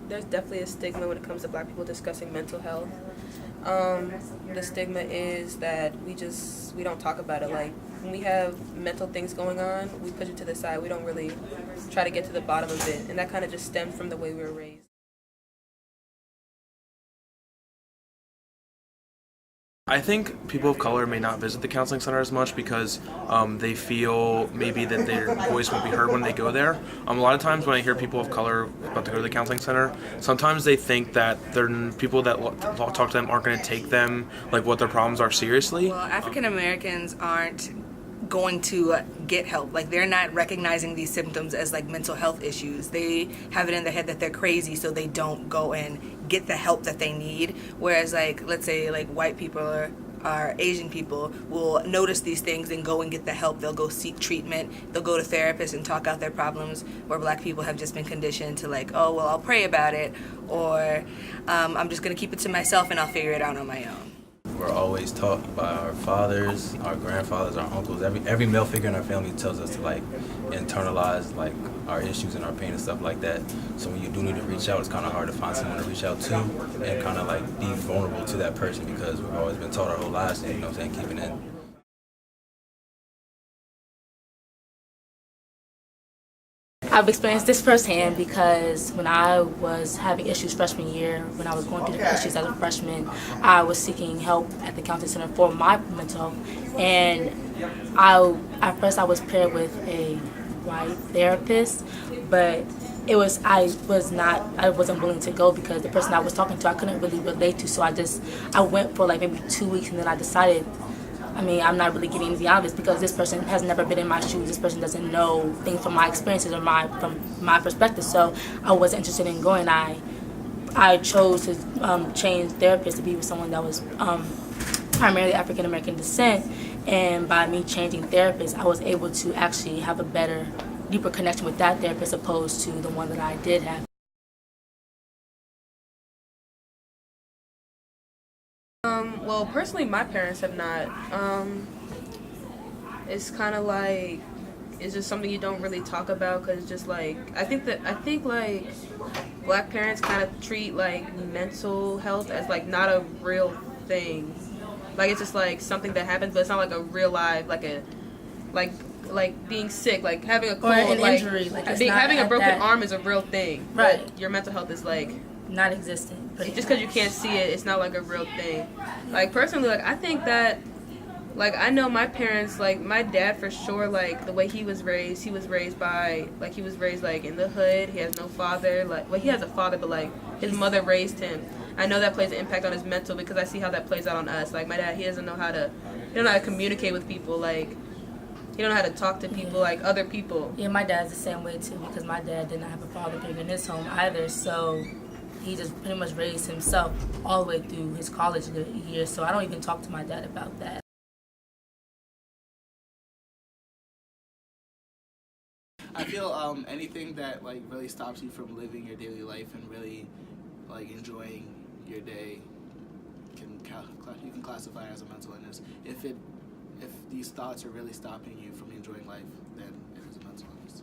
there's definitely a stigma when it comes to Black people discussing mental health. The stigma is that we don't talk about it. Like when we have mental things going on, we push it to the side. We don't really try to get to the bottom of it, and that kind of just stems from the way we were raised. I think people of color may not visit the counseling center as much because they feel maybe that their voice won't be heard when they go there. A lot of times when I hear people of color about to go to the counseling center, sometimes they think that people that talk to them aren't going to take them, like what their problems are, seriously. Well, African Americans aren't going to get help. Like, they're not recognizing these symptoms as like mental health issues. They have it in their head that they're crazy, so they don't go and get the help that they need. Whereas, like, let's say like white people or Asian people will notice these things and go and get the help. They'll go seek treatment. They'll go to therapists and talk out their problems. Where Black people have just been conditioned to like, oh well, I'll pray about it, or I'm just gonna keep it to myself and I'll figure it out on my own. We're always taught by our fathers, our grandfathers, our uncles. Every male figure in our family tells us to like internalize like our issues and our pain and stuff like that. So when you do need to reach out, it's kind of hard to find someone to reach out to and kind of like be vulnerable to that person because we've always been taught our whole lives, and, you know what I'm saying, keeping it. I've experienced this firsthand because when I was having issues freshman year, when I was going through the issues as a freshman, I was seeking help at the counseling center for my mental health. And at first I was paired with a white therapist, but I wasn't willing to go because the person I was talking to I couldn't really relate to. So I went for like maybe 2 weeks, and then I decided, I'm not really getting anything out of this because this person has never been in my shoes. This person doesn't know things from my experiences or from my perspective. So I wasn't interested in going. I chose to change therapists to be with someone that was primarily African American descent. And by me changing therapists, I was able to actually have a better, deeper connection with that therapist opposed to the one that I did have. Well, personally, my parents have not. It's kind of like it's just something you don't really talk about because it's just like I think like Black parents kind of treat like mental health as like not a real thing. Like it's just like something that happens, but it's not like a real life, like being sick, like having a cold, Or an like injury, like having a broken arm is a real thing. Right. But your mental health is like Not existent. just because you can't see it, it's not like a real thing. Like personally, like I think that, like I know my parents, like my dad for sure, like the way he was raised like in the hood. He has no father. Like, well, he has a father, but like his mother raised him. I know that plays an impact on his mental because I see how that plays out on us. Like my dad, he don't know how to communicate with people. Like he don't know how to talk to people like other people. Yeah, my dad's the same way too because my dad did not have a father figure in his home either. So he just pretty much raised himself all the way through his college years. So I don't even talk to my dad about that. I feel anything that like really stops you from living your daily life and really like enjoying your day you can classify as a mental illness. If these thoughts are really stopping you from enjoying life, then it is a mental illness.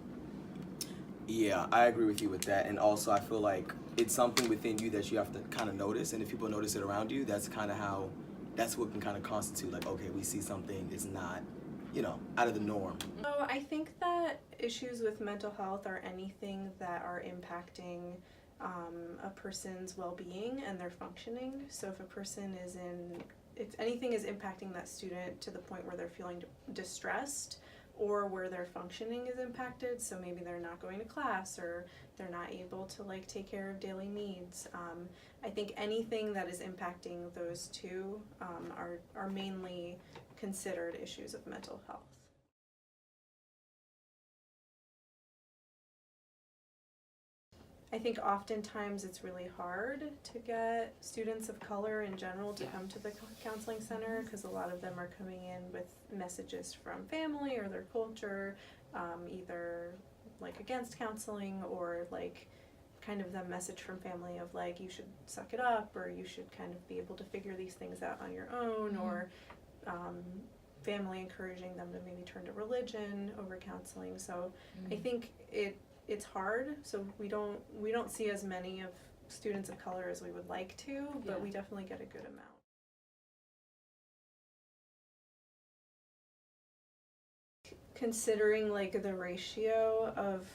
Yeah, I agree with you with that. And also I feel like it's something within you that you have to kind of notice. And if people notice it around you, that's what can kind of constitute like, okay, we see something is not, out of the norm. So I think that issues with mental health are anything that are impacting a person's well-being and their functioning. So if anything is impacting that student to the point where they're feeling distressed or where their functioning is impacted, so maybe they're not going to class or they're not able to like take care of daily needs. I think anything that is impacting those two are mainly considered issues of mental health. I think oftentimes it's really hard to get students of color in general to come to the counseling center because a lot of them are coming in with messages from family or their culture, either like against counseling or like kind of the message from family of like you should suck it up or you should kind of be able to figure these things out on your own, or family encouraging them to maybe turn to religion over counseling. So I think it's hard, so we don't see as many of students of color as we would like to, but we definitely get a good amount. Considering like the ratio of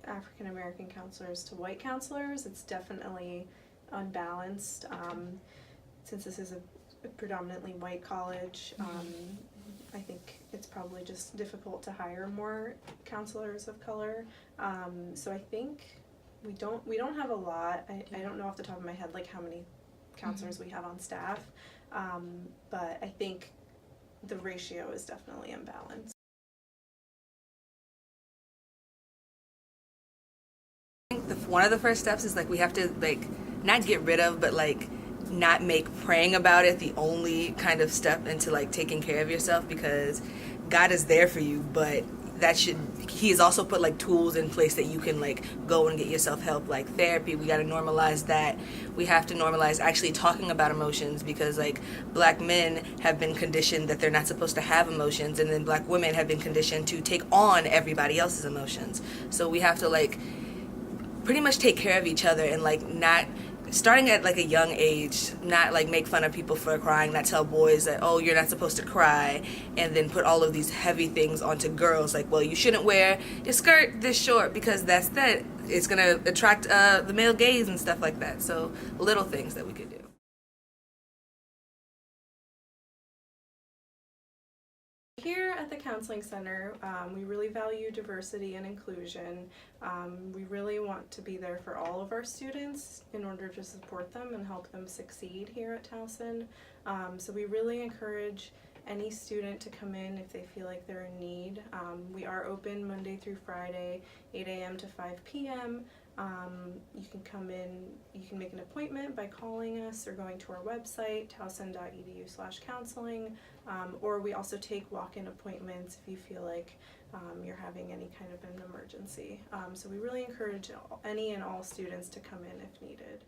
African American counselors to white counselors, it's definitely unbalanced. Since this is a predominantly white college, I think it's probably just difficult to hire more counselors of color. So I think we don't have a lot. I don't know off the top of my head like how many counselors we have on staff, but I think the ratio is definitely imbalanced. I think one of the first steps is like we have to like not get rid of, but like not make praying about it the only kind of step into like taking care of yourself, because God is there for you, but he has also put like tools in place that you can like go and get yourself help, like therapy. We got to normalize that. We have to normalize actually talking about emotions, because like black men have been conditioned that they're not supposed to have emotions, and then black women have been conditioned to take on everybody else's emotions. So we have to like pretty much take care of each other, and like not starting at like a young age, not like make fun of people for crying, not tell boys that, oh, you're not supposed to cry, and then put all of these heavy things onto girls, like, well, you shouldn't wear your skirt this short because it's gonna attract the male gaze and stuff like that. So little things that we could do. Here at the Counseling Center, we really value diversity and inclusion. We really want to be there for all of our students in order to support them and help them succeed here at Towson. So we really encourage any student to come in if they feel like they're in need. We are open Monday through Friday, 8 a.m. to 5 p.m. You can come in, you can make an appointment by calling us or going to our website, towson.edu/counseling, or we also take walk-in appointments if you feel like you're having any kind of an emergency. So we really encourage any and all students to come in if needed.